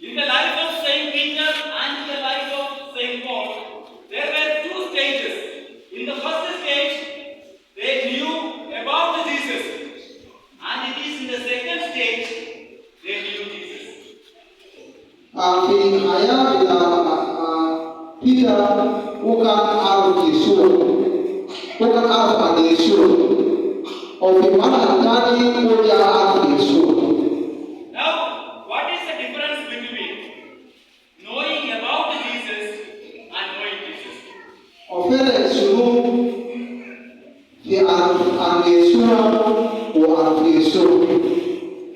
In the life of Saint Peter and in the life of Saint Paul, there were two stages. In the first stage, they knew about Jesus, and it is in the second stage they knew Jesus. Now, what is the difference between knowing about Jesus and knowing Jesus?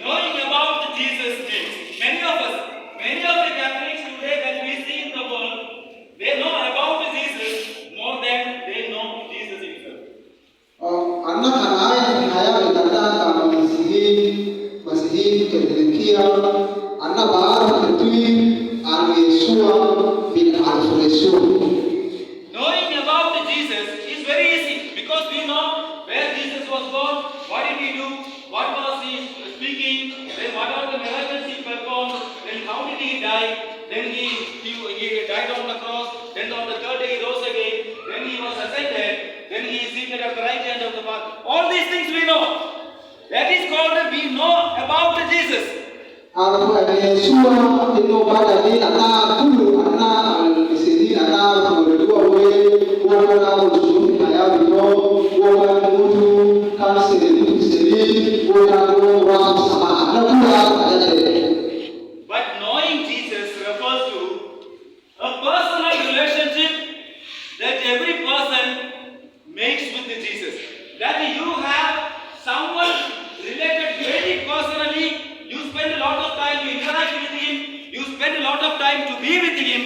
Knowing about Jesus means many of the Catholics today that we see in the world, they know about Jesus more than they know Jesus himself. Knowing about Jesus is very easy because we know where Jesus was born, what did he do, what was he speaking, then what are the miracles he performed, then how did he die, then he died on the cross, then on the third day he rose again, then he was ascended, then he is seated at the right hand of the Father. All these things we know. That is called we know about Jesus. But knowing Jesus refers to a personal relationship that every person makes with Jesus. That you have someone related very personally, you spend a lot of time to interact with him, you spend a lot of time to be with him.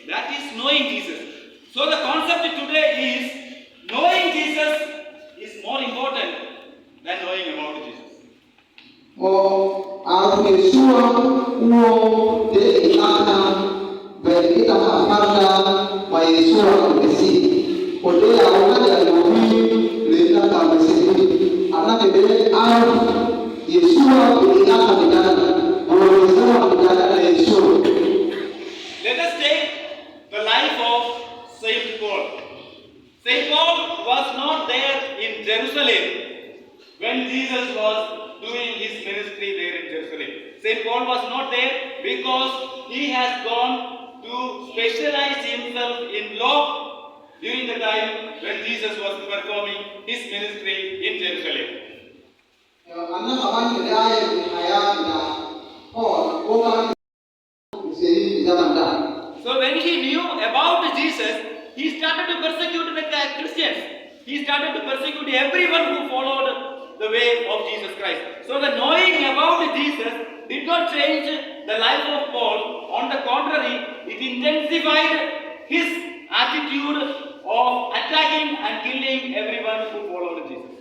That is knowing Jesus. So the concept today is knowing Jesus is more important than knowing about Jesus. Let us take the life of Saint Paul. Saint Paul was not there in Jerusalem when Jesus was doing his ministry there in Jerusalem. Saint Paul was not there because he has gone to specialize himself in law during the time when Jesus was performing his ministry in Jerusalem. So when he knew about Jesus, he started to persecute the Christians. He started to persecute everyone who followed the way of Jesus Christ. So the knowing about Jesus did not change the life of Paul. On the contrary, it intensified his attitude of attacking and killing everyone who followed Jesus.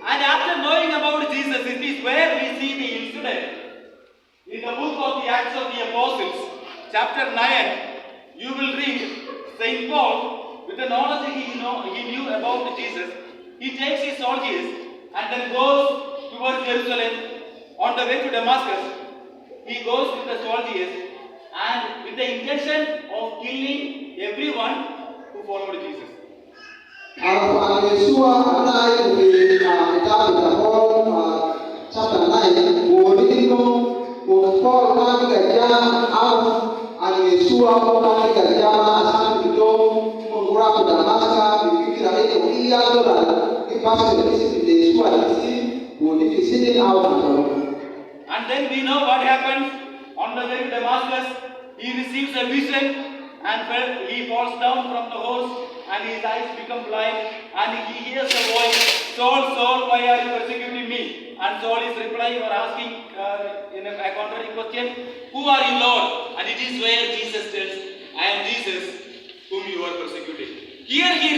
And after knowing about Jesus, it is where we see the incident. In the book of the Acts of the Apostles, chapter 9, you will read Saint Paul, with the knowledge he knew about Jesus, he takes his soldiers and then goes towards Jerusalem. On the way to Damascus, he goes with the soldiers and with the intention of killing everyone who followed Jesus. And then we know what happens. On the way to Damascus, he receives a vision and he falls down from the horse and his eyes become blind and he hears a voice, Saul, Saul, why are you persecuting me? And Saul is replying or asking in a contrary question, who are you, Lord? And it is where Jesus tells, I am Jesus whom you are persecuting. Here he